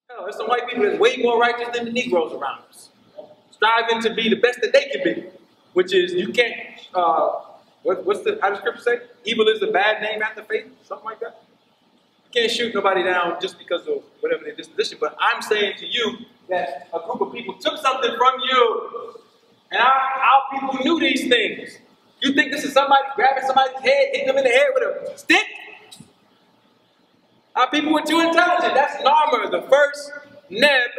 Hell, there's some white people that's way more righteous than the Negroes around us, striving to be the best that they can be, which is you can't. What's the how does Scripture say? Evil is a bad name after faith, something like that. You can't shoot nobody down just because of whatever their disposition. But I'm saying to you that a group of people took something from you, and our people knew these things. You think this is somebody grabbing somebody's head, hitting them in the head with a stick? Our people were too intelligent. That's Narmer, the first Neb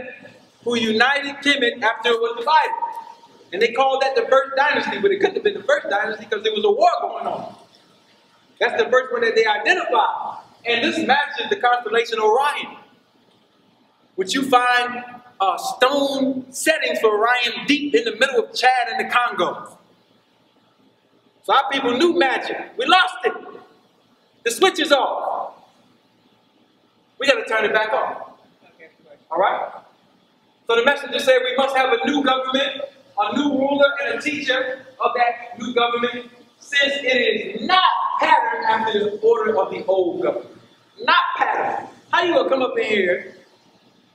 who united Kemet after it was divided. And they called that the first dynasty, but it couldn't have been the first dynasty because there was a war going on. That's the first one that they identified. And this matches the constellation Orion, which you find stone settings for Orion deep in the middle of Chad and the Congo. So our people knew magic. We lost it. The switch is off. We got to turn it back on. All right? So the messenger said we must have a new government, a new ruler, and a teacher of that new government, since it is not patterned after the order of the old government. Not patterned. How you gonna come up in here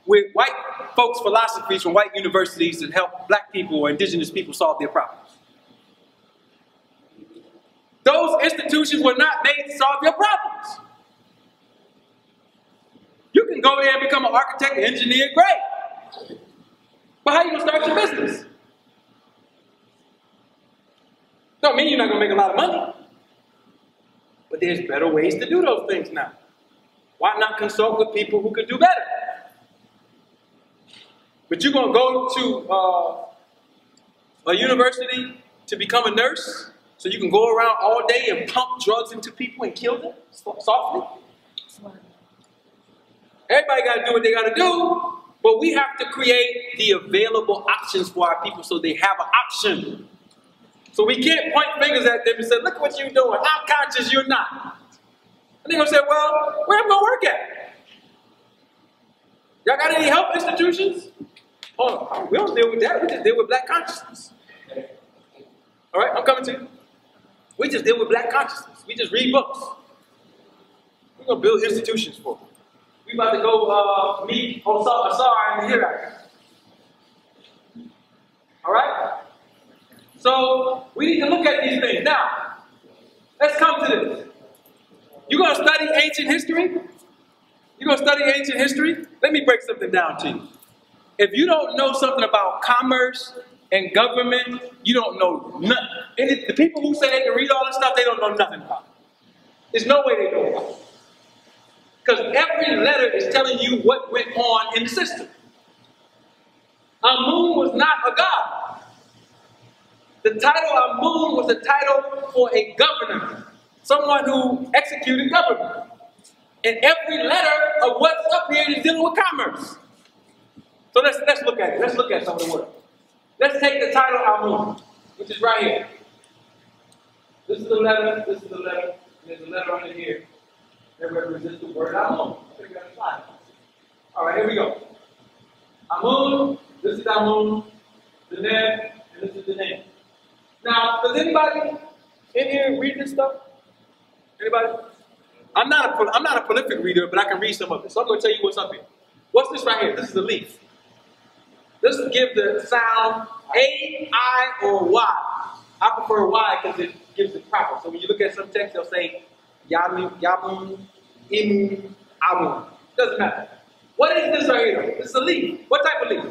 with white folks' philosophies from white universities that help black people or indigenous people solve their problems? Those institutions were not made to solve your problems. You can go there and become an architect, an engineer, great. But how are you going to start your business? Don't mean you're not going to make a lot of money. But there's better ways to do those things now. Why not consult with people who could do better? But you're going to go to a university to become a nurse so you can go around all day and pump drugs into people and kill them softly? Everybody got to do what they got to do, but we have to create the available options for our people so they have an option. So we can't point fingers at them and say, look what you're doing. I'm conscious, you're not. And they're going to say, well, where am I going to work at? Y'all got any help institutions? Oh, we don't deal with that. We just deal with black consciousness. All right, I'm coming to you. We just deal with black consciousness. We just read books. We're going to build institutions for them. We about to go meet Asar in the hereafter. All right? So we need to look at these things. Now, let's come to this. You're going to study ancient history? You're going to study ancient history? Let me break something down to you. If you don't know something about commerce and government, you don't know nothing. And the people who say they can read all this stuff, they don't know nothing about it. There's no way they know about it. Because every letter is telling you what went on in the system. Amun was not a god. The title Amun was a title for a governor, someone who executed government. And every letter of what's up here is dealing with commerce. So let's look at it. Let's look at some of the words. Let's take the title Amun, which is right here. This is the letter, this is the letter, and there's a letter under here that represents the word Amun. All right, here we go. Amun, this is Amun, the Neb, and this is the name. Now, does anybody in here read this stuff? Anybody? I'm not a prolific reader, but I can read some of it. So I'm going to tell you what's up here. What's this right here? This is a leaf. This will give the sound A, I, or Y. I prefer Y because it gives it proper. So when you look at some text, they'll say Yamun, Imun, Amun. Doesn't matter. What is this right here? This is a leaf. What type of leaf?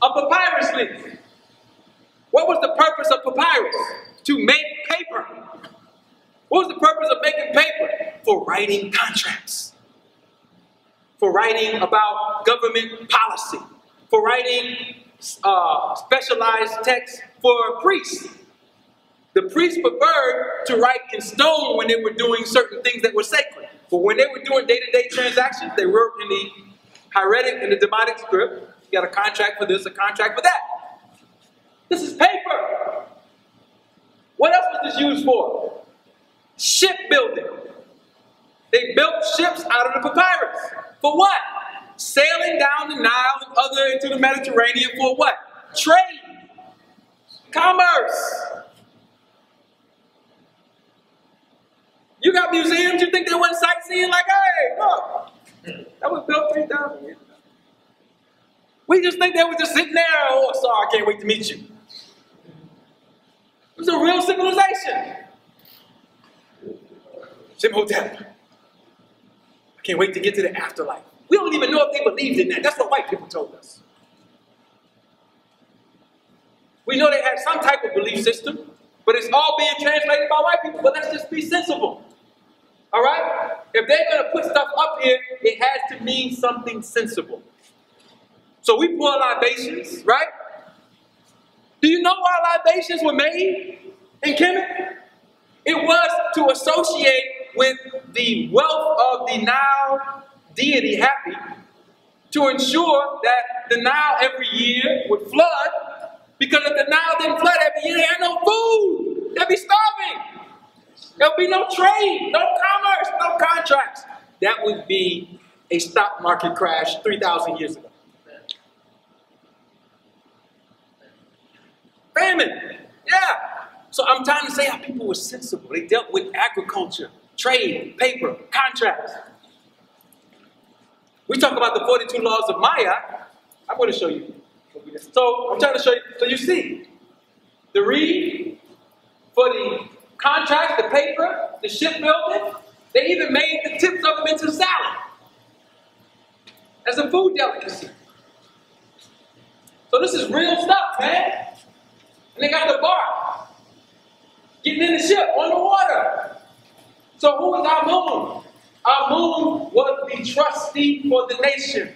A papyrus leaf. What was the purpose of papyrus? To make paper. What was the purpose of making paper? For writing contracts. For writing about government policy. For writing specialized texts for priests. The priests preferred to write in stone when they were doing certain things that were sacred. But when they were doing day-to-day transactions, they wrote in the hieratic and the Demotic script. You got a contract for this, a contract for that. This is paper. What else was this used for? Shipbuilding. They built ships out of the papyrus. For what? Sailing down the Nile and other into the Mediterranean for what? Trade. Commerce. You got museums, you think they went sightseeing like, hey, look, that was built 3,000 years ago. We just think they were just sitting there, oh, sorry, I can't wait to meet you. It was a real civilization. Imhotep. I can't wait to get to the afterlife. We don't even know if they believed in that. That's what white people told us. We know they had some type of belief system, but it's all being translated by white people. But let's just be sensible. All right? If they're going to put stuff up here, it has to mean something sensible. So we pour libations, right? Do you know why libations were made in Kemetic? It was to associate with the wealth of the Nile deity Happy, to ensure that the Nile every year would flood, because if the Nile didn't flood every year, they had no food. They'd be starving. There'll be no trade, no commerce, no contracts. That would be a stock market crash 3,000 years ago. Famine. Yeah. So I'm trying to say how people were sensible. They dealt with agriculture, trade, paper, contracts. We talk about the 42 laws of Maya. I'm going to show you. So I'm trying to show you. So you see, the reed for the contracts, the paper, the shipbuilding, they even made the tips of them into salad as a food delicacy. So this is real stuff, man. And they got the bark getting in the ship on the water. So who is our moon? Our moon was the trustee for the nation.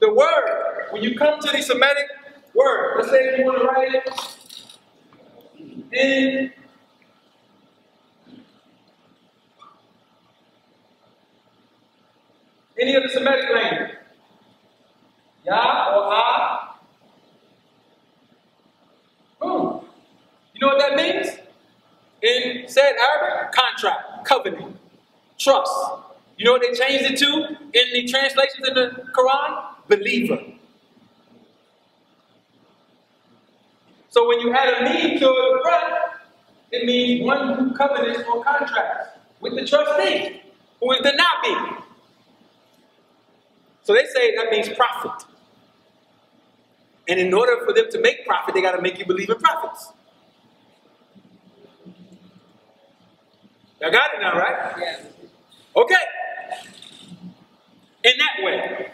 The word, when you come to the Semitic word, let's say if you want to write it in any of the Semitic language, Ya or Ah, boom. You know what that means? In said Arabic, contract, covenant, trust. You know what they changed it to in the translations in the Quran? Believer. So when you add a mean to the front, it means one who covenants or contracts with the trustee, who is the Nabi. So they say that means prophet. And in order for them to make profit, they got to make you believe in prophets. Y'all got it now, right? Yeah. Okay. In that way,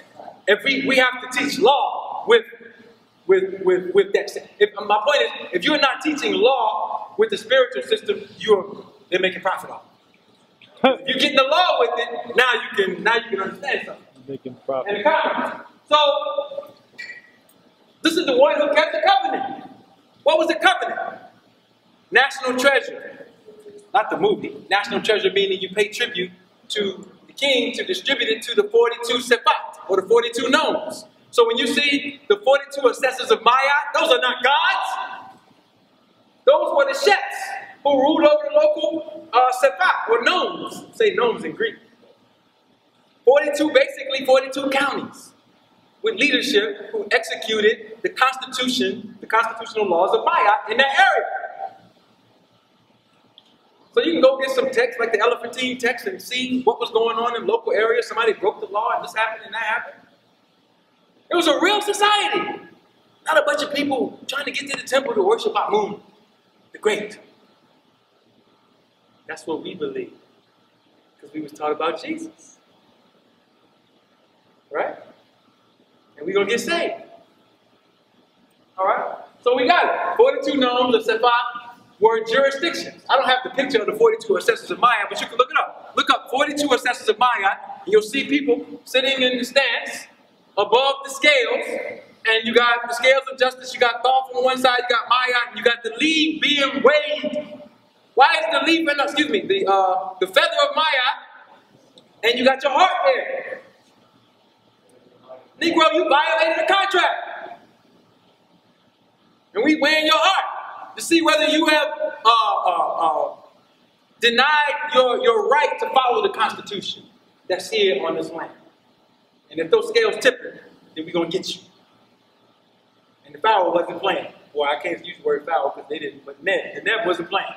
if we have to teach law with that. My point is, if you're not teaching law with the spiritual system, they're making profit off. If you're getting the law with it, now you can understand something. Making profit. And the covenant. So this is the one who kept the covenant. What was the covenant? National treasure. Not the movie. National treasure meaning you pay tribute to the king to distribute it to the 42 Sefat, or the 42 nomes. So when you see the 42 assessors of Maya, those are not gods. Those were the shets who ruled over the local Sefat, or nomes. Say nomes in Greek. 42, basically 42 counties with leadership who executed the Constitution, the constitutional laws of Maya in that area. So you can go get some text like the Elephantine text and see what was going on in local areas. Somebody broke the law and this happened and that happened. It was a real society. Not a bunch of people trying to get to the temple to worship Amun, the Great. That's what we believe. Because we was taught about Jesus. Right? And we're going to get saved. All right? So we got it. 42 nomes of Sefat were jurisdictions. I don't have the picture of the 42 assessors of Maya, but you can look it up. Look up 42 assessors of Maya, and you'll see people sitting in the stance above the scales, and you got the scales of justice, you got Thoth on one side, you got Maya, and you got the leaf being weighed. Why is the leaf, the feather of Maya, and you got your heart there? Negro, you violated a contract. And we weighing your heart to see whether you have denied your right to follow the Constitution that's here on this land. And if those scales tipping, then we're going to get you. And the Pharaoh wasn't playing. Well, I can't use the word Pharaoh because they didn't, but the Neb wasn't playing.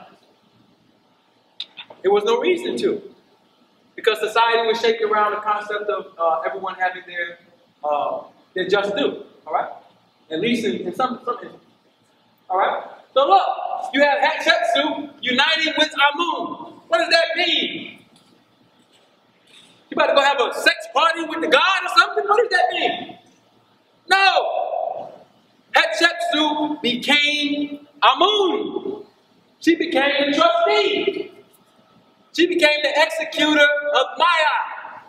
There was no reason to. Because society was shaped around the concept of everyone having their just due. All right? At least in some instances. All right? So look, you have Hatshepsut uniting with Amun. What does that mean? You about to go have a sex party with the god or something? What does that mean? No! Hatshepsut became Amun. She became the trustee. She became the executor of Maya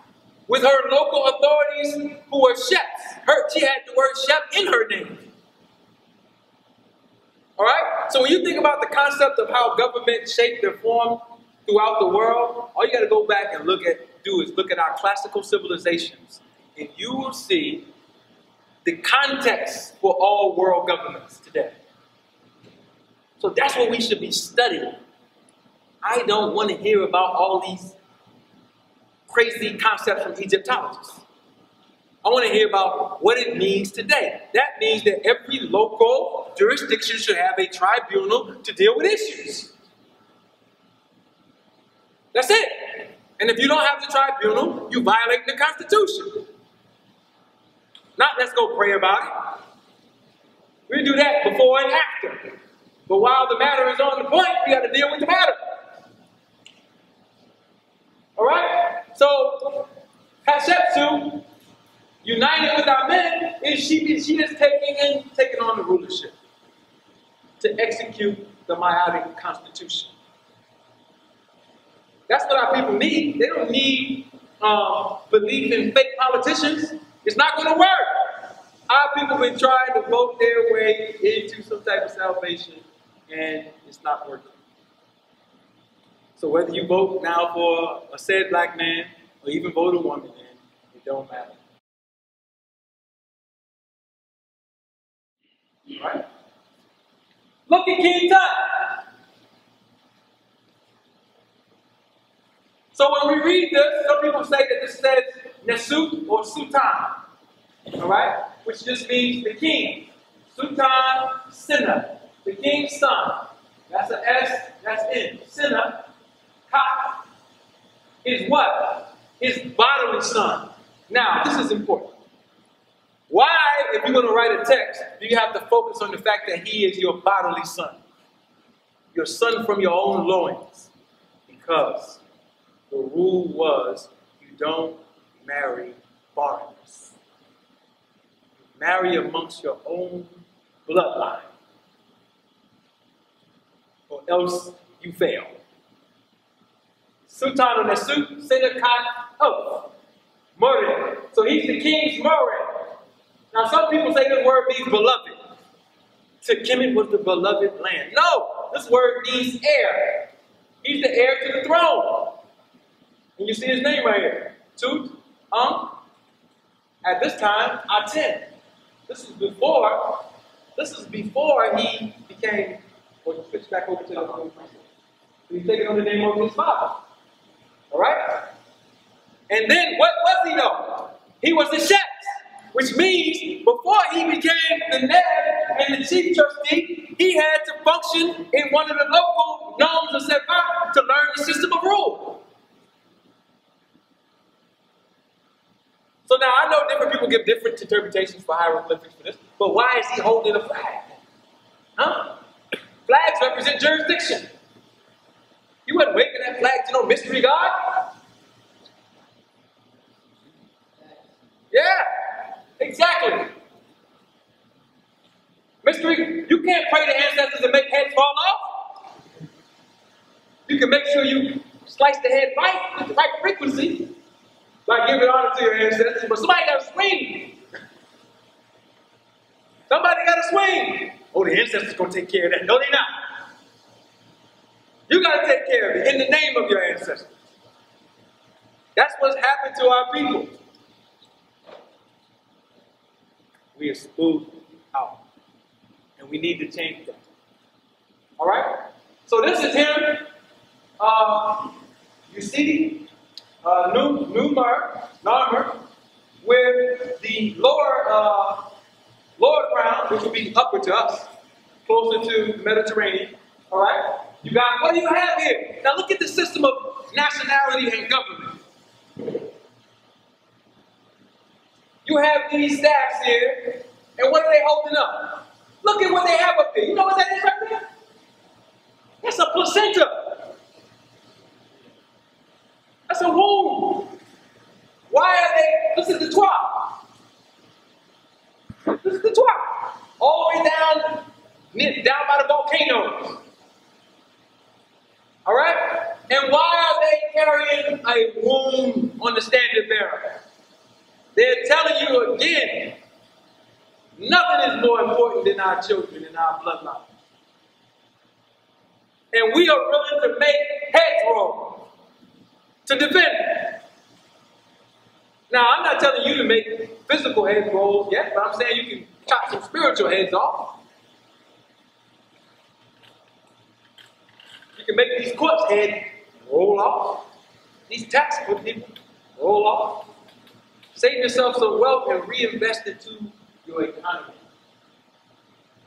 with her local authorities who were chefs. She had the word chef in her name. All right? So when you think about the concept of how government shaped their form throughout the world, all you got to go back and look at our classical civilizations, and you will see the context for all world governments today. So that's what we should be studying. I don't want to hear about all these crazy concepts from Egyptologists. I want to hear about what it means today. That means that every local jurisdiction should have a tribunal to deal with issues. That's it. And if you don't have the tribunal, you violate the Constitution. Not let's go pray about it. We do that before and after. But while the matter is on the point, we got to deal with the matter. All right? So, Hatshepsut, united with our men, she is taking on the rulership to execute the Mayatic constitution. That's what our people need. They don't need belief in fake politicians. It's not going to work. Our people have been trying to vote their way into some type of salvation, and it's not working. So whether you vote now for a said black man or even vote a woman, man, it don't matter. Right? Look at King Tut. So when we read this, some people say that this says Nesut or Sultan. All right? Which just means the king. Sultan Sinna, the king's son. That's an S, that's N. Sinna, Ka, is what? His bodily son. Now, this is important. Why, if you're going to write a text, do you have to focus on the fact that he is your bodily son? Your son from your own loins. Because the rule was you don't marry foreigners. You marry amongst your own bloodline. Or else you fail. Sultan of Nesut, Senecat, Mored. So he's the king's Mored. Now some people say this word means beloved. To Kemetic was the beloved land. No, this word means heir. He's the heir to the throne. And you see his name right here. Tut, at this time, Aten. This is before he became, or switch back over to the he's taking on the name of his father. Alright? And then what was he though? He was the chef. Which means, before he became the Neb and the chief trustee, he had to function in one of the local nomes of Sefer to learn the system of rule. So now, I know different people give different interpretations for hieroglyphics for this, but why is he holding a flag? Huh? Flags represent jurisdiction. You wasn't waving that flag to no mystery god? Yeah. Exactly. Mystery, you can't pray to ancestors and make heads fall off. You can make sure you slice the head right with the right frequency, like giving honor to your ancestors, but somebody got to swing. Somebody got to swing. Oh, the ancestors going to take care of that. No, they're not. You got to take care of it in the name of your ancestors. That's what's happened to our people. We are spooked out. And we need to change that. Alright? So this is him. You see Narmer with the lower crown, which will be upward to us, closer to the Mediterranean. Alright? You got, what do you have here? Now look at the system of nationality and government. you have these staffs here, and what are they holding up? Look at what they have up there. You know what that is right there? That's a placenta. That's a womb. Why are they? This is the twat. This is the twat. All the way down by the volcanoes. All right? And why are they carrying a womb on the standard bearer? They're telling you again, nothing is more important than our children and our bloodline. And we are willing to make heads roll to defend it. Now, I'm not telling you to make physical heads rolls yet, but I'm saying you can chop some spiritual heads off. You can make these corpse heads roll off. These tax people roll off. Save yourself some wealth and reinvest it to your economy.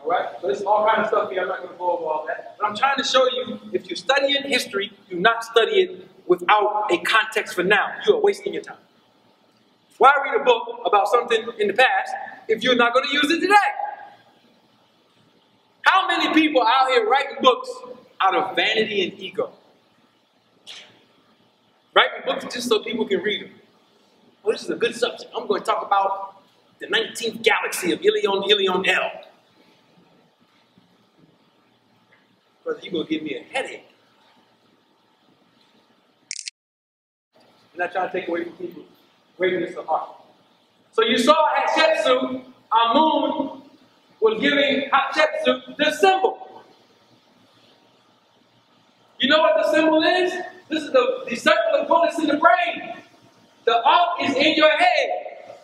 All right? So there's all kinds of stuff here. I'm not going to go over all that. But I'm trying to show you, if you're studying history, do not study it without a context for now. You are wasting your time. Why read a book about something in the past if you're not going to use it today? How many people out here writing books out of vanity and ego? Writing books just so people can read them. Oh, this is a good subject. I'm going to talk about the 19th galaxy of Ilion L. Brother, you're going to give me a headache. I'm not trying to take away from people's greatness of heart. So you saw Hatshepsut, Amun was giving Hatshepsut the symbol. You know what the symbol is? This is the circle of bullets in the brain. The alt is in your head.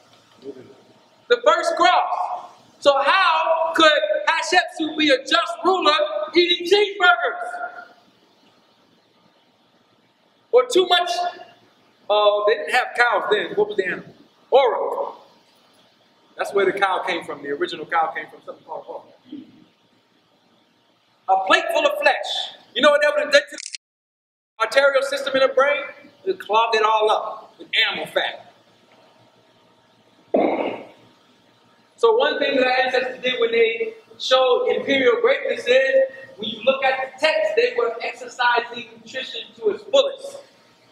The first cross. So how could Hatshepsut be a just ruler eating cheeseburgers? Or too much, they didn't have cows then. What was the animal? Aura. That's where the cow came from. The original cow came from something called aura. A plate full of flesh. You know what that would have done to the arterial system in the brain? It clogged it all up with animal fat. So one thing that our ancestors did when they showed imperial greatness is, when you look at the text, they were exercising nutrition to its fullest.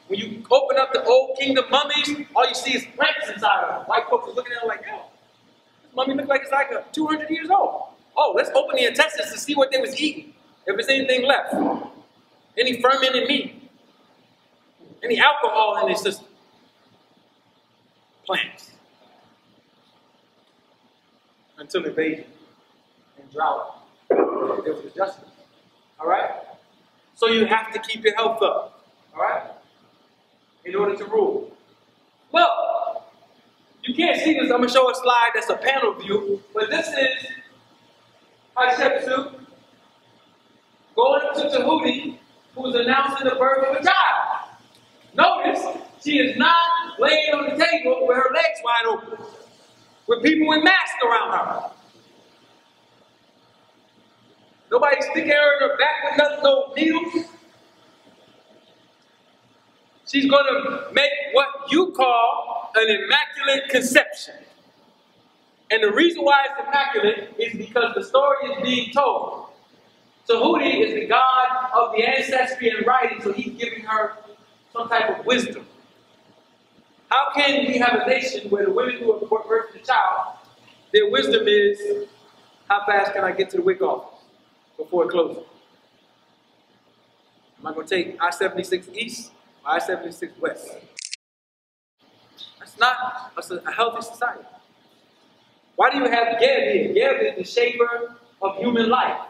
When you open up the old kingdom mummies, all you see is plants inside of them. White folks are looking at it like, yo, this mummy looks like it's like 200 years old. Oh, let's open the intestines to see what they was eating. If there's anything left. Any fermented meat. Any alcohol in their system. Plants. Until invasion and drought. There was adjustment. Alright? So you have to keep your health up. Alright? In order to rule. Well, you can't see this. I'm going to show a slide that's a panel view. But this is Hatshepsut going to Tahuti, who's announcing the birth of a child. Notice, she is not laying on the table with her legs wide open, with people with masks around her. Nobody sticking her in her back with no needles. She's going to make what you call an immaculate conception. And the reason why it's immaculate is because the story is being told. Tahuti is the god of the ancestry and writing, so he's giving her some type of wisdom. How can we have a nation where the women who are birthing the child, their wisdom is, how fast can I get to the WIC office before it closes? Am I going to take I-76 East or I-76 West? That's not a healthy society. Why do you have Gov't here? Gov't is the shaper of human life.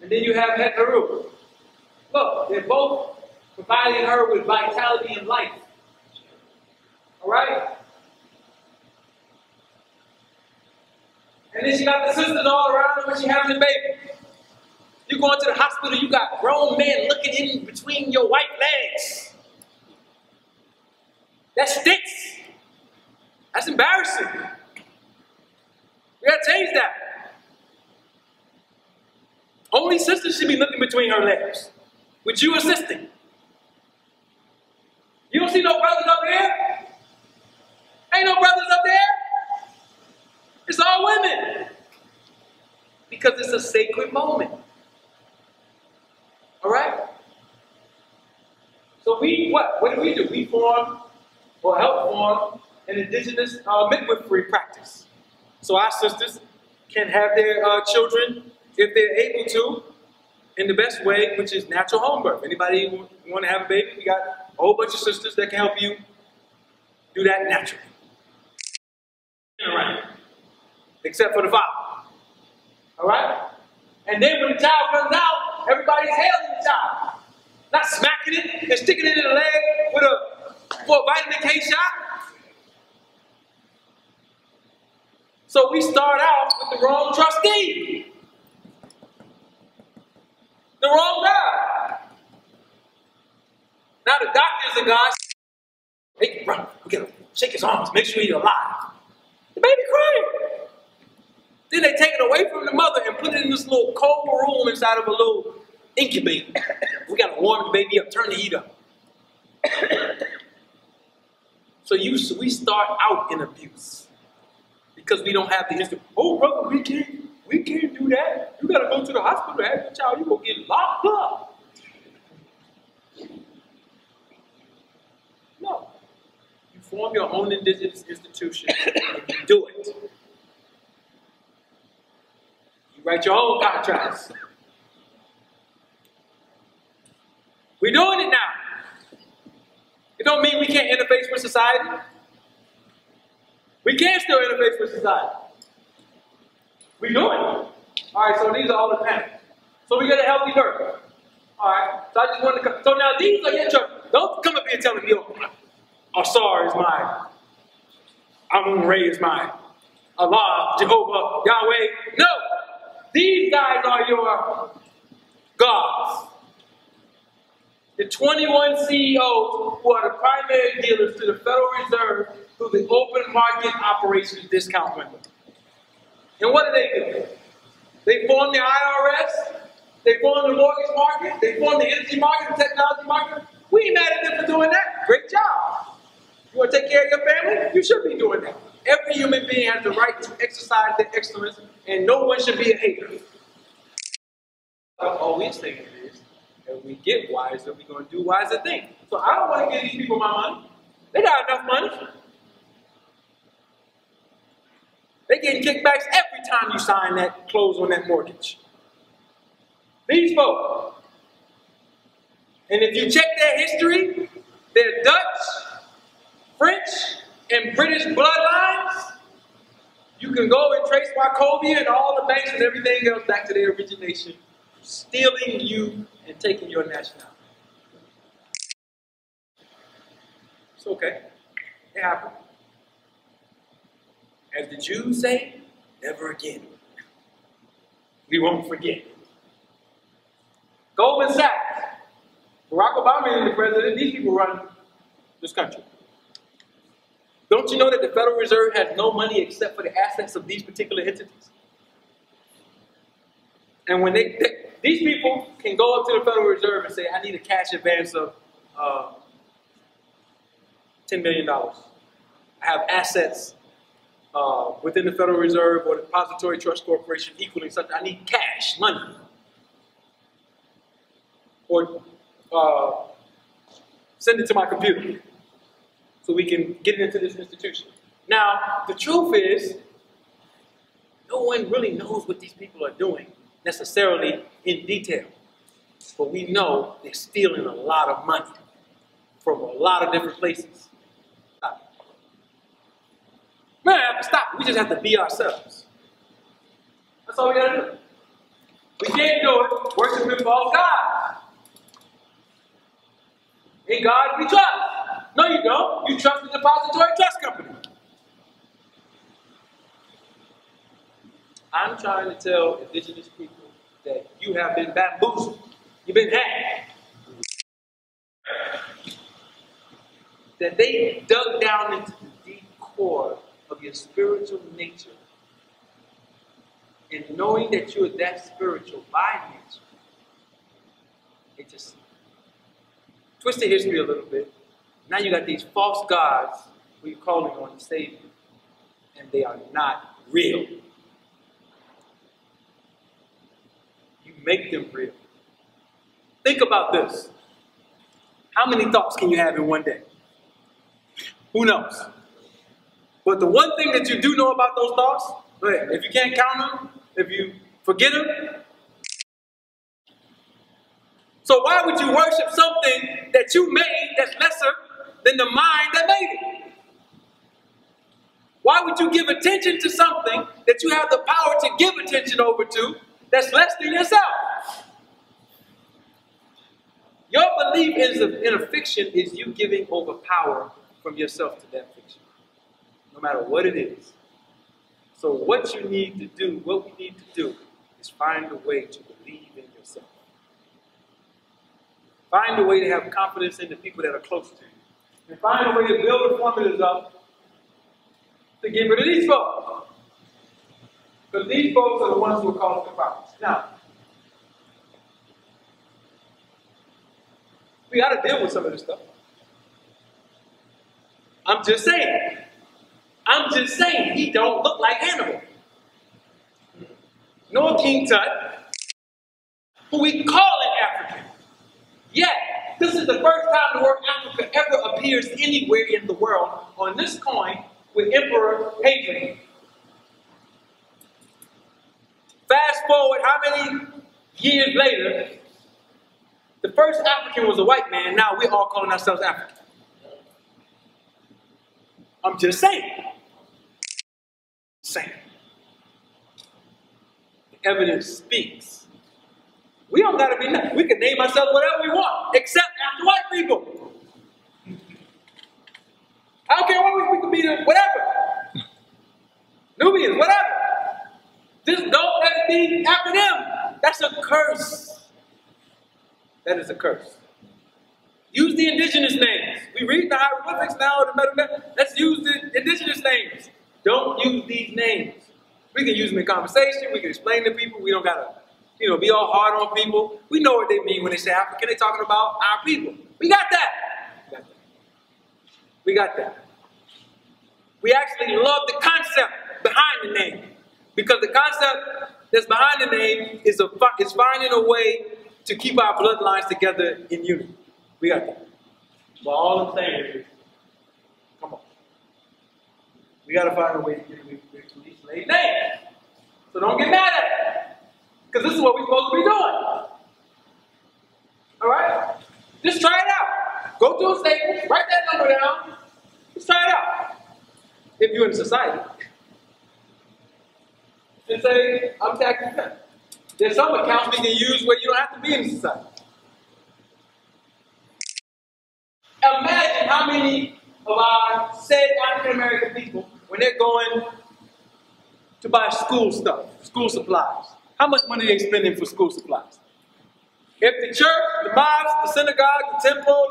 And then you have Heteru. Look, they're both providing her with vitality and life. Alright? And then she got the sisters all around her when she having the baby. You go into the hospital, you got grown men looking in between your white legs. That stinks. That's embarrassing. We gotta change that. Only sisters should be looking between her legs, with you assisting. You don't see no brothers up here? Ain't no brothers up there? because it's a sacred moment. All right? So what do? We form or help form an indigenous midwifery practice. So our sisters can have their children, if they're able to, in the best way, which is natural home birth. Anybody want to have a baby? We got a whole bunch of sisters that can help you do that naturally. Right. Except for the father. All right? And then when the child comes out, everybody's hailing the child. Not smacking it and sticking it in the leg for a vitamin K shot. So we start out with the wrong trustee. The wrong guy. Now the doctor is a guy. Hey, bro, we gotta shake his arms, make sure he's alive. The baby crying. Then they take it away from the mother and put it in this little cold room inside of a little incubator. We gotta warm the baby up, turn the heat up. So we start out in abuse because we don't have the history. Oh, brother, we can't do that. You gotta go to the hospital to have your child. You gonna get locked up. No, you form your own indigenous institution and you do it. You write your own contracts. We're doing it now. It don't mean we can't interface with society. We can still interface with society. We're doing it. All right, so these are all the panels. So we get a healthy birth. All right, so I just wanted to come. So now these are your children. Don't come up here telling me, oh, Sar is mine. Amun-Re is mine. Allah, Jehovah, Yahweh. No, these guys are your gods. The 21 CEOs who are the primary dealers to the Federal Reserve through the open market operations discount window. And what do? They form the IRS, they form the mortgage market, they form the energy market, the technology market. We ain't mad at them for doing that. Great job. You want to take care of your family? You should be doing that. Every human being has the right to exercise their excellence, and no one should be a hater. All we're saying is, if we get wiser, we're going to do wiser things. So I don't want to give these people my money. They got enough money. They're getting kickbacks every time you sign that, close on that mortgage. These folks. And if you check their history, they're Dutch, French, and British bloodlines. You can go and trace Wachovia and all the banks and everything else back to their origination, stealing you and taking your nationality. It's okay. It happened. As the Jews say, never again. We won't forget. Goldman Sachs. Barack Obama is the president. These people run this country. Don't you know that the Federal Reserve has no money except for the assets of these particular entities? And when these people can go up to the Federal Reserve and say, I need a cash advance of $10 million. I have assets within the Federal Reserve or the Depository Trust Corporation equaling something. I need cash, money. Or send it to my computer so we can get it into this institution. Now, the truth is, no one really knows what these people are doing necessarily in detail. But we know they're stealing a lot of money from a lot of different places. We don't have to stop. We just have to be ourselves. That's all we got to do. We can't do it worshiping false gods. In God we trust. No, you don't. You trust the Depository Trust Company. I'm trying to tell indigenous people that you have been bamboozled. You've been hacked. That they dug down into the deep core of your spiritual nature. And knowing that you're that spiritual by nature, it just twisted history a little bit. Now you got these false gods who you're calling on to save you. And they are not real. make them real. Think about this. How many thoughts can you have in one day? Who knows? But the one thing that you do know about those thoughts, if you can't count them, if you forget them, so why would you worship something that you made that's lesser than the mind that made it? Why would you give attention to something that you have the power to give attention over to that's less than yourself? Your belief in a fiction is you giving over power from yourself to that fiction, no matter what it is. So what we need to do is find a way to believe in yourself. Find a way to have confidence in the people that are close to you. And find a way to build the formulas up to get rid of these folks. Because these folks are the ones who are causing the problems. Now, we got to deal with some of this stuff. I'm just saying, he don't look like Hannibal. Nor King Tut, who we call it African. Yet, this is the first time the word Africa ever appears anywhere in the world on this coin with Emperor Hadrian. Fast forward how many years later, the first African was a white man, now we're all calling ourselves African. I'm just saying. The evidence speaks. We don't gotta be nothing. We can name ourselves whatever we want, except after white people. I don't care what we can be, whatever. Nubians, whatever. Just don't let it be after them. That's a curse. That is a curse. Use the indigenous names. We read the hieroglyphics now. Let's use the indigenous names. Don't use these names. We can use them in conversation. We can explain to people. We don't gotta, be all hard on people. We know what they mean when they say African. They're talking about our people. We got that. We got that. We actually love the concept behind the name, because the concept that's behind the name is finding a way to keep our bloodlines together in unity. We got that. But all I'm saying is, come on. We got to find a way to get rid of these slave names. So don't get mad at it. Because this is what we're supposed to be doing. All right? Just try it out. Go to a statement, write that number down. Just try it out. If you're in society. And say, I'm tax exempt. There's some accounts we can use where you don't have to be in society. Imagine how many of our said African American people, when they're going to buy school stuff, school supplies, how much money they spending for school supplies? If the church, the mosque, the synagogue, the temple,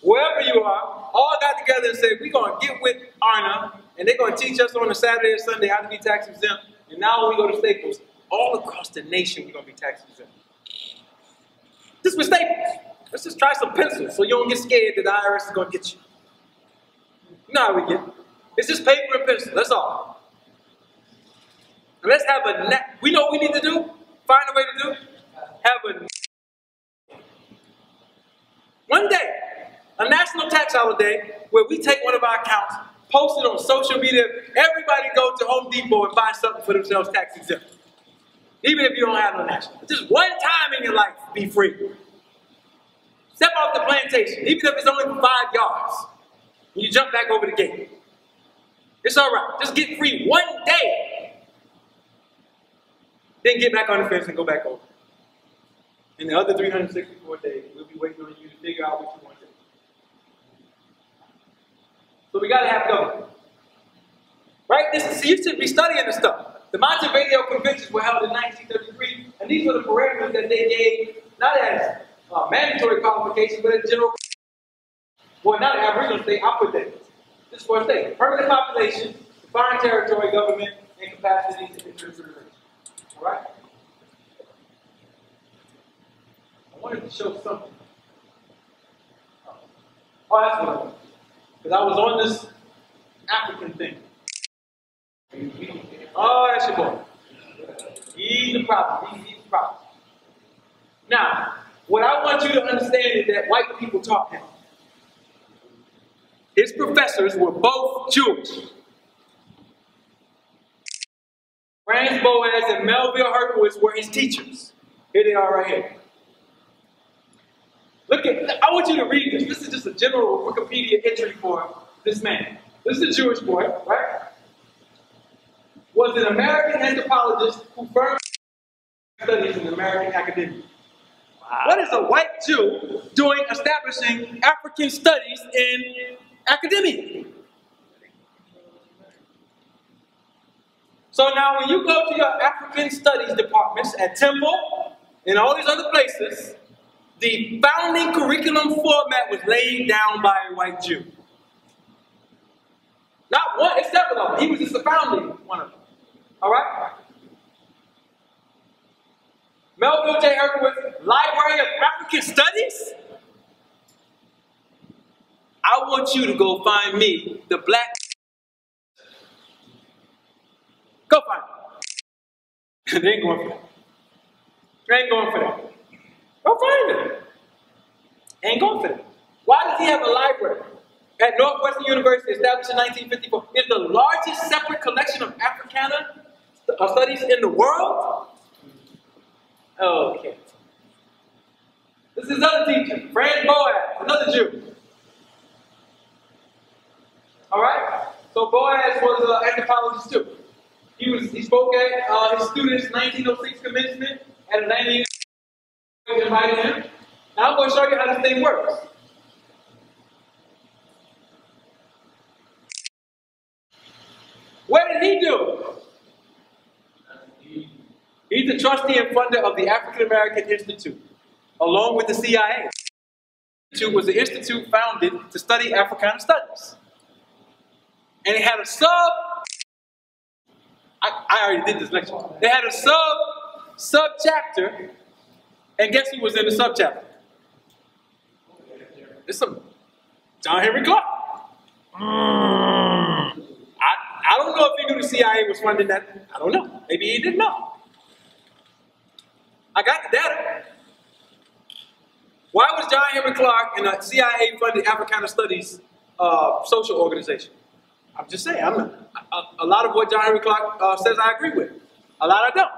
wherever you are, all got together and said, we're going to get with ARNA, and they're going to teach us on a Saturday or Sunday how to be tax exempt. And now when we go to Staples, all across the nation, we're going to be tax exempt. This was Staples. Let's just try some pencils so you don't get scared that the IRS is going to get you. You know how we get. It's just paper and pencil. That's all. And let's have we know what we need to do? Find a way to do? Have one day, a national tax holiday where we take one of our accounts, post it on social media, everybody go to Home Depot and buy something for themselves tax exempt. Even if you don't have no national. Just one time in your life, be free. Step off the plantation, even if it's only for 5 yards. And you jump back over the gate. It's all right. Just get free one day. Then get back on the fence and go back over. In the other 364 days, we'll be waiting on you to figure out what you want to do. So we got to have government. Right? You should be studying this stuff. The Montevideo Conventions were held in 1933, and these were the parameters that they gave, not as mandatory qualification, but as general. Well, not an Aboriginal state, I put that. This is for a state. Permanent population, defined territory, government, and capacity to interest relations. All right? I wanted to show something. Oh, that's what I wanted. Because I was on this African thing. Oh, that's your boy. He's the problem. He's the problem. Now, what I want you to understand is that white people taught him. His professors were both Jewish. Franz Boas and Melville Herkowitz were his teachers. Here they are right here. Look at, I want you to read this. This is just a general Wikipedia entry for this man. This is a Jewish boy, right? Was an American anthropologist who firmly studies in American academia. Wow. What is a white Jew doing establishing African studies in academia? So now when you go to your African studies departments at Temple and all these other places, the founding curriculum format was laid down by a white Jew. Not one, it's several of them. He was just the founding one of them. All right? Melville J. Herkowitz, Library of African Studies. I want you to go find me the black. Go find it. They ain't going for that. They ain't going for that. Go find it. Ain't going for that. Why does he have a library? At Northwestern University, established in 1954, it's the largest separate collection of Africana studies in the world. Okay. This is another teacher, Franz Boas, another Jew. All right. So Boas was an anthropologist too. He spoke at his students' 1906 commencement at Atlanta University. Invited him. Now I'm going to show you how this thing works. What did he do? He's the trustee and funder of the African American Institute, along with the CIA. The Institute was an institute founded to study Africana studies. And it had a I already did this lecture. They had a sub-chapter, and guess who was in the sub-chapter? It's some John Henry Clark. I don't know if he knew the CIA was funding that. I don't know. Maybe he didn't know. I got the data. Why was John Henry Clark in a CIA-funded Africana Studies social organization? I'm just saying. A lot of what John Henry Clark says I agree with. A lot I don't.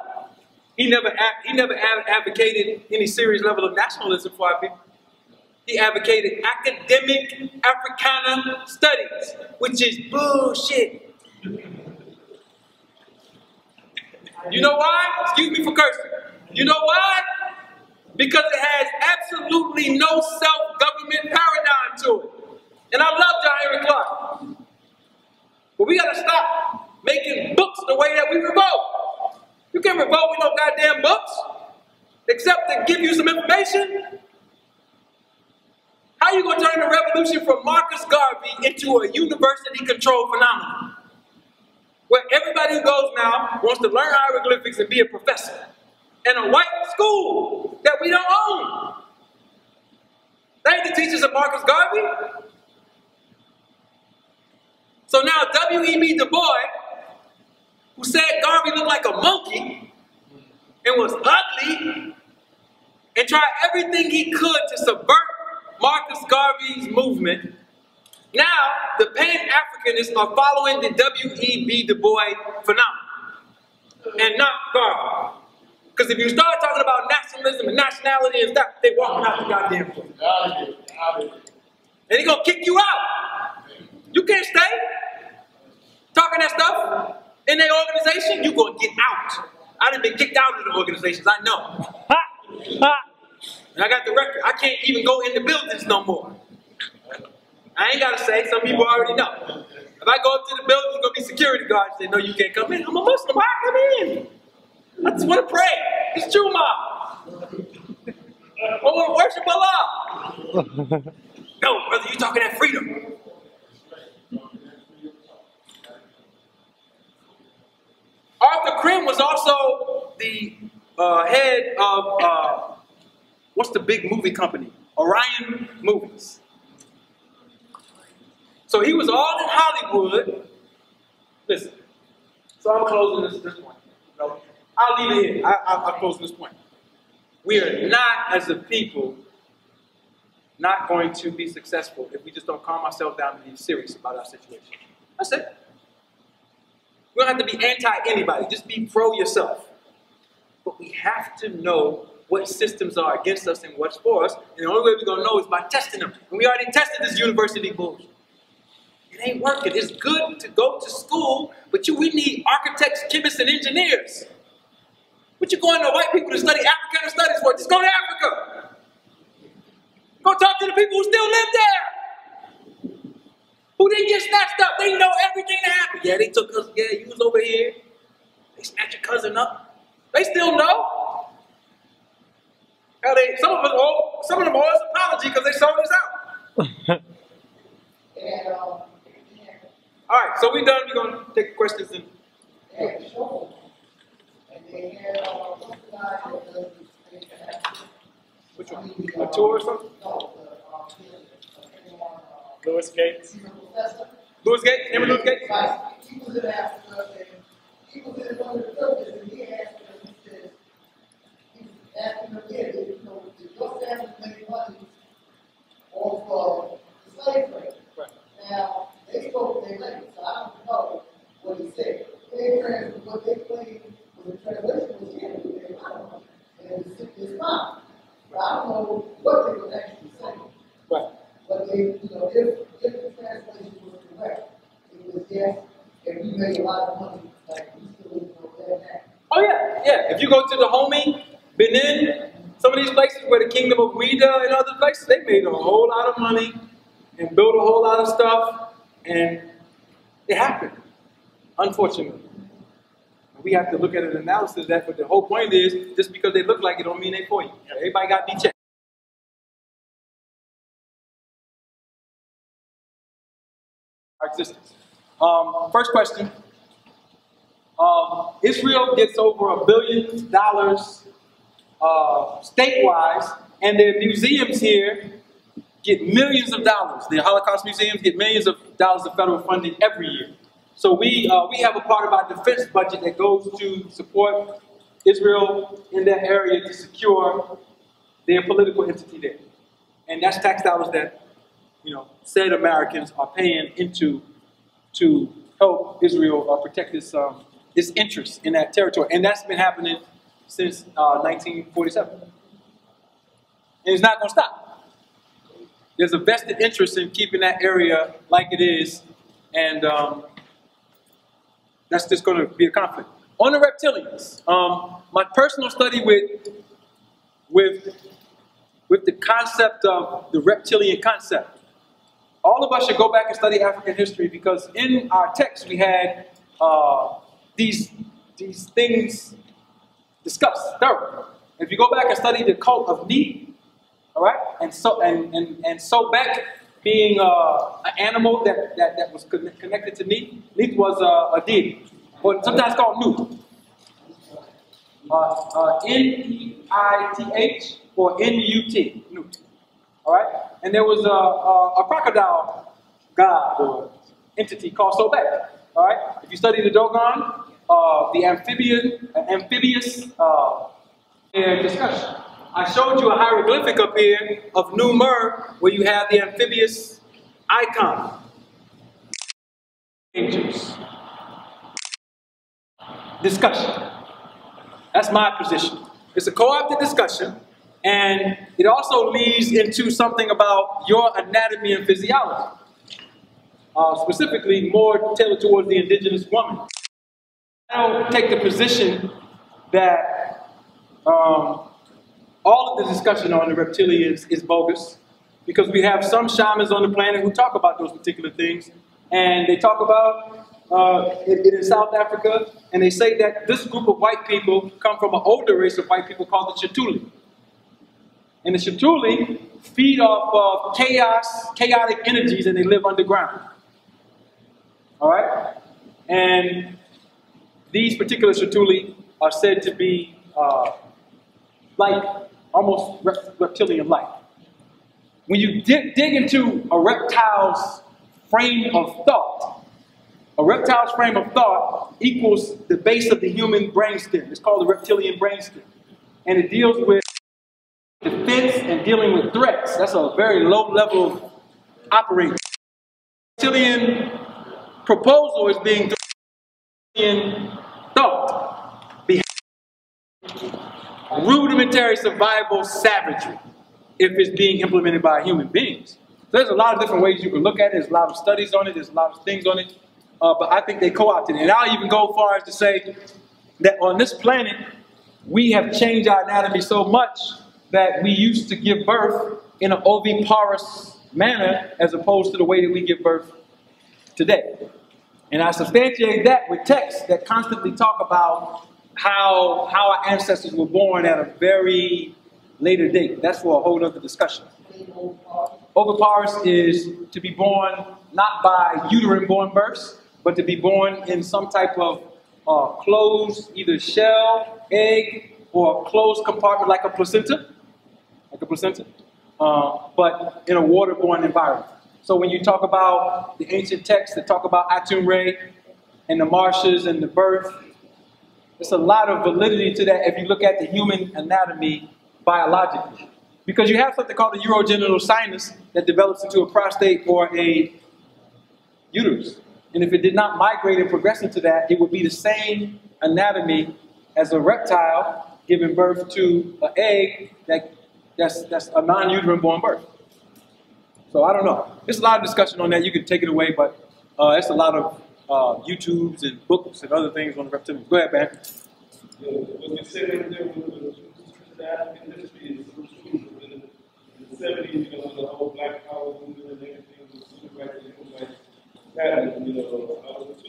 He never advocated any serious level of nationalism for our people. He advocated academic Africana studies, which is bullshit. You know why? Excuse me for cursing. You know why? Because it has absolutely no self-government paradigm to it. And I love John Henry Clark. But we gotta stop making books the way that we revolt. You can't revolt with no goddamn books, except to give you some information. How you gonna turn the revolution from Marcus Garvey into a university-controlled phenomenon? Where everybody who goes now wants to learn hieroglyphics and be a professor. In a white school that we don't own. They ain't the teachers of Marcus Garvey. So now W.E.B. Du Bois, who said Garvey looked like a monkey and was ugly and tried everything he could to subvert Marcus Garvey's movement, now the Pan-Africanists are following the W.E.B. Du Bois phenomenon and not Garvey. Because if you start talking about nationalism and nationality and stuff, they walking out the goddamn door. And they're going to kick you out. You can't stay talking that stuff in their organization. You're going to get out. I done been kicked out of the organizations, I know. And I got the record. I can't even go in the buildings no more. I ain't got to say. Some people already know. If I go up to the building, there's going to be security guards. They know you can't come in. I'm a Muslim. Why come in? I just want to pray. It's true, Ma. I want to worship Allah. No, brother, you're talking that freedom. Arthur Krim was also the head of, what's the big movie company? Orion Movies. So he was all in Hollywood. Listen, so I'm closing this point. No, I'll leave it here. I'll close this point. We are not, as a people, not going to be successful if we just don't calm ourselves down and be serious about our situation. That's it. We don't have to be anti-anybody. Just be pro yourself. But we have to know what systems are against us and what's for us. And the only way we're going to know is by testing them. And we already tested this university bullshit. It ain't working. It's good to go to school, but we need architects, chemists, and engineers. What you going to white people to study African studies for? Just go to Africa. Go talk to the people who still live there. Who didn't get snatched up. They know everything that happened. Yeah, they took us. Yeah, you was over here. They snatched your cousin up. They still know. Hell, some of them owe us an apology because they sold us out. All right, so we done. We're going to take questions. And which one? A tour or something? Louis Gates. Louis Gates? Remember Louis Gates? He was in Africa and he was in one of the churches and he asked him, he said, he was asking him again, did your family make money off the slave trade? Right. Now, they spoke their language, so I don't know what he said. What they claimed was the translation was here, they made a lot of money. And it's fine. But I don't know what they were actually saying. Right. But they, if the translation was correct, it was yes, and we made a lot of money, like we still didn't know that. Oh yeah, yeah. If you go to the homie, Benin, some of these places where the Kingdom of Ouida and other places, they made a whole lot of money and built a whole lot of stuff, and it happened, unfortunately. We have to look at an analysis of that, but the whole point is, just because they look like it don't mean they for you. Everybody got to be checked. Our existence. First question. Israel gets over $1 billion state-wise, and their museums here get millions of dollars. The Holocaust museums get millions of dollars of federal funding every year. So we have a part of our defense budget that goes to support Israel in that area to secure their political entity there. And that's tax dollars that, said Americans are paying into to help Israel protect its interests in that territory. And that's been happening since 1947. And it's not going to stop. There's a vested interest in keeping that area like it is, and that's just going to be a conflict. On the reptilians, my personal study with the concept of the reptilian concept, all of us should go back and study African history, because in our text we had these things discussed thoroughly. If you go back and study the cult of Neith, all right, and Sobek being an animal that was connected to Neith. Neith was a deity, or sometimes called Nut. N-E-I-T-H or N-U-T, Nut. All right, and there was a crocodile god or entity called Sobek. All right, if you study the Dogon, the amphibious discussion. I showed you a hieroglyphic up here of Numer, where you have the amphibious icon. Angels. Discussion. That's my position. It's a co-opted discussion, and it also leads into something about your anatomy and physiology. Specifically, more tailored towards the indigenous woman. I don't take the position that all of the discussion on the reptilians is bogus, because we have some shamans on the planet who talk about those particular things, and they talk about it in South Africa, and they say that this group of white people come from an older race of white people called the Shetuli. And the Shetuli feed off of chaotic energies, and they live underground. All right? And these particular Shetuli are said to be like almost reptilian-like. When you dig into a reptile's frame of thought, a reptile's frame of thought equals the base of the human brainstem. It's called the reptilian brainstem. And it deals with defense and dealing with threats. That's a very low level of operating. The reptilian proposal is being in thought, rudimentary survival savagery, if it's being implemented by human beings. So there's a lot of different ways you can look at it. There's a lot of studies on it. There's a lot of things on it. But I think they co-opted it. And I'll even go as far as to say that on this planet, we have changed our anatomy so much that we used to give birth in an oviparous manner as opposed to the way that we give birth today. And I substantiate that with texts that constantly talk about how our ancestors were born at a very later date. That's for a whole other discussion. Oviparous is to be born not by uterine-born births, but to be born in some type of closed, either shell, egg, or closed compartment like a placenta, but in a waterborne environment. So when you talk about the ancient texts that talk about Atum Re and the marshes and the birth, there's a lot of validity to that if you look at the human anatomy biologically. Because you have something called the urogenital sinus that develops into a prostate or a uterus. And if it did not migrate and progress into that, it would be the same anatomy as a reptile giving birth to an egg that's a non-uterine born birth. So I don't know. There's a lot of discussion on that. You can take it away, but it's a lot of YouTubes and books and other things on the reptilians. Go ahead, man. What you said right there with the African history is so true. In the 70s, you know, when the whole Black Power movement and everything was civil rights and human rights happened, you know, I was in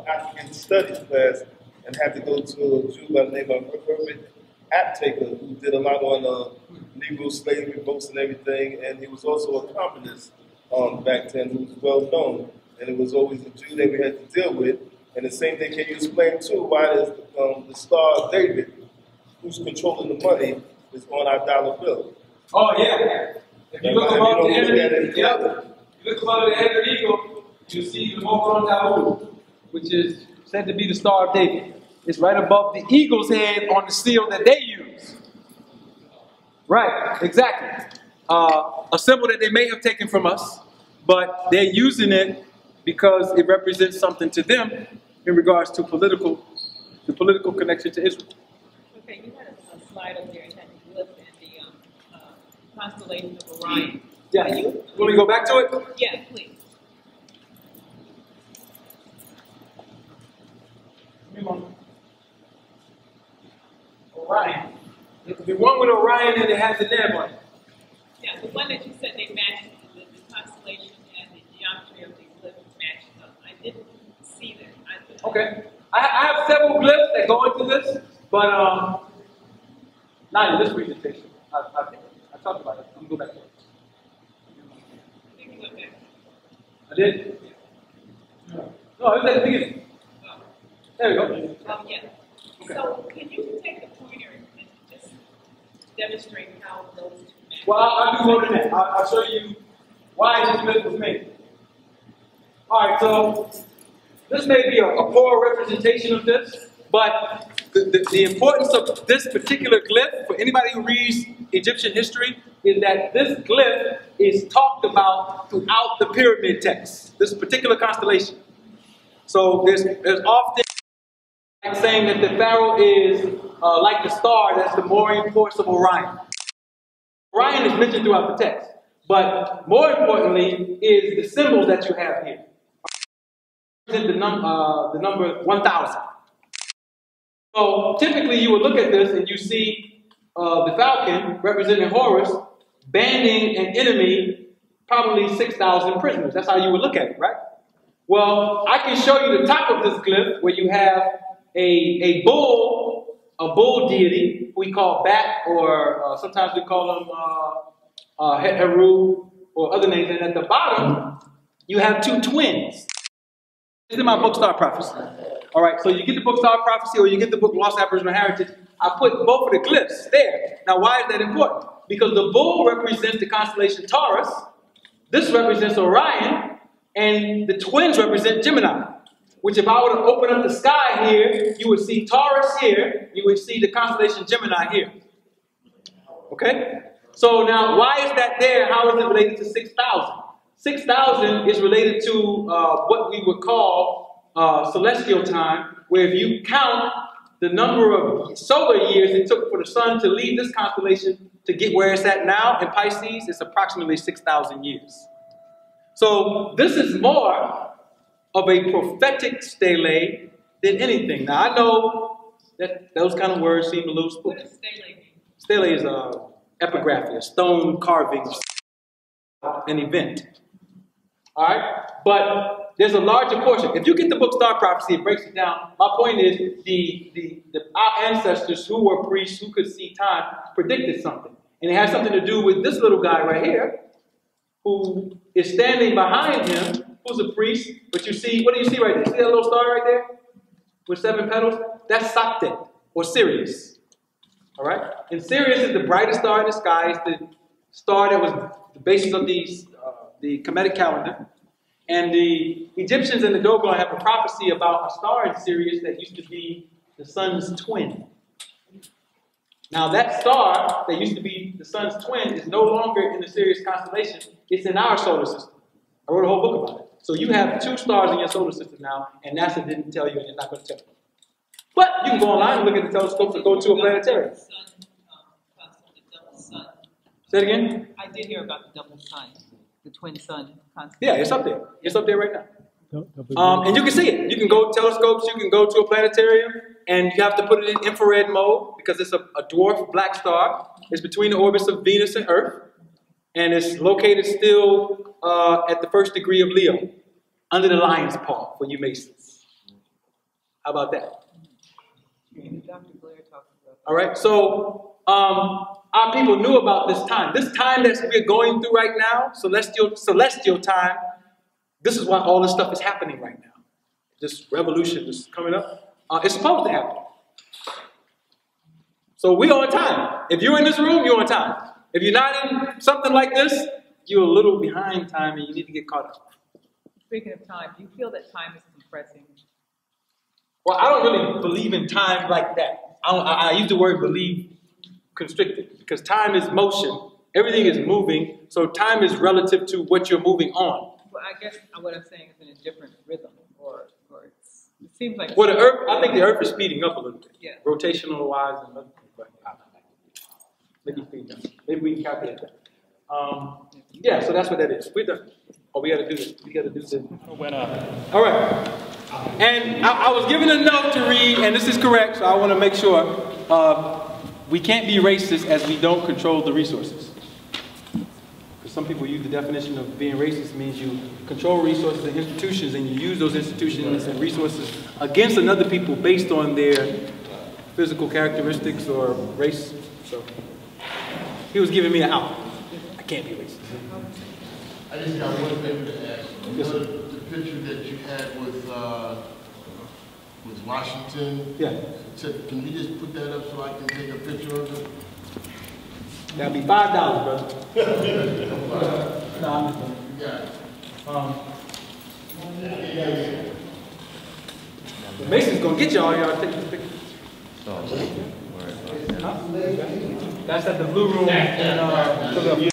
African studies class and had to go to a Jew by the name of Herbert Aptaker, who did a lot on Negro slavery books and everything, and he was also a communist back then, who was well known, and it was always a Jew that we had to deal with. And the same thing, can you explain too why the Star of David, who's controlling the money, is on our dollar bill? Oh yeah. If you look above the head of the eagle, you see the Mokron Daoud, which is said to be the Star of David. It's right above the eagle's head on the seal that they use. Right, exactly. A symbol that they may have taken from us, but they're using it because it represents something to them in regards to the political connection to Israel. Okay, you had a slide up there and had the glyph and the constellation of Orion. Yeah. Will we go back to it? Yeah, please. Orion. The one with Orion and it has the name on it. Yeah, the one that you said they matched, the constellation and the geometry of the glyph matched up. I didn't see that. Okay. I have several glyphs that go into this, but not in this presentation. I talked about it. I'm going to go back to it. I think you went back. I did? No, it was at the beginning. Oh. There we go. Yeah. Okay. So can you take the pointer and just demonstrate how those two match? Well, I'll do more than that. I'll show you why this glyph was made. All right, so this may be a poor representation of this, but the importance of this particular glyph, for anybody who reads Egyptian history, is that this glyph is talked about throughout the pyramid text, this particular constellation. So there's often saying that the pharaoh is like the star that's the mooring force of Orion. Orion is mentioned throughout the text, but more importantly is the symbols that you have here. The number 1,000. So typically you would look at this and you see the falcon representing Horus banding an enemy, probably 6,000 prisoners. That's how you would look at it, right? Well, I can show you the top of this glyph where you have a bull deity we call Bat, or sometimes we call them Heru or other names. And at the bottom, you have two twins. This is my book, Star Prophecy. All right, so you get the book, Star Prophecy, or you get the book, Lost Aboriginal Heritage. I put both of the glyphs there. Now, why is that important? Because the bull represents the constellation Taurus, this represents Orion, and the twins represent Gemini. Which, if I were to open up the sky here, you would see Taurus here, you would see the constellation Gemini here. Okay? So now, why is that there? How is it related to 6,000? 6,000 is related to what we would call celestial time, where if you count the number of solar years it took for the sun to leave this constellation to get where it's at now in Pisces, it's approximately 6,000 years. So this is more of a prophetic stele than anything. Now I know that those kind of words seem a little spooky. What does stele mean? Stele is epigraphy, a stone carving, an event. All right? But there's a larger portion. If you get the book Star Prophecy, it breaks it down. My point is our ancestors who were priests, who could see time, predicted something. And it has something to do with this little guy right here, who is standing behind him, who's a priest. But you see, what do you see right there? See that little star right there? With 7 petals? That's Saktet, or Sirius. All right? And Sirius is the brightest star in the sky. It's the star that was the basis of the Kemetic calendar. And the Egyptians and the Dogon have a prophecy about a star in Sirius that used to be the sun's twin. Now that star that used to be the sun's twin is no longer in the Sirius constellation. It's in our solar system. I wrote a whole book about it. So you have 2 stars in your solar system now, and NASA didn't tell you, and they're not going to tell you. But you can go online and look at the telescopes and go to a planetarium. Say it again? I did hear about the double sun, the twin sun concept. Yeah, it's up there. It's up there right now. And you can see it. You can go telescopes, you can go to a planetarium, and you have to put it in infrared mode because it's a dwarf black star. It's between the orbits of Venus and Earth, and it's located still at the 1st degree of Leo, under the lion's paw for you Masons. How about that? All right, so our people knew about this time. This time that we're going through right now, celestial time, this is why all this stuff is happening right now. This revolution is coming up. It's supposed to happen. So we're on time. If you're in this room, you're on time. If you're not in something like this, you're a little behind time and you need to get caught up. Speaking of time, do you feel that time is compressing? Well, I don't really believe in time like that. I use the word believe constricted because time is motion. Everything is moving, so time is relative to what you're moving on. Well, I guess what I'm saying is in a different rhythm, or it seems like. Well, the Earth, I think the Earth is speeding up a little bit. Yeah. Rotational wise and other things, but maybe speed up. Maybe we can calculate that. Yeah, so that's what that is. We're done. Oh, we got to do this. We got to do this. Went up. All right. And I was given a note to read, and this is correct, so I want to make sure we can't be racist as we don't control the resources. Because some people use the definition of being racist means you control resources and institutions, and you use those institutions and resources against another people based on their physical characteristics or race. So he was giving me an out. I can't be racist. I just got one thing to ask. Yes, the picture that you had with Washington. Yeah. Can you just put that up so I can take a picture of it? That'll be $5, brother. No, I'm just Yeah. The Mason's gonna get y'all take this picture. Huh? That's at the Blue Room in Philadelphia.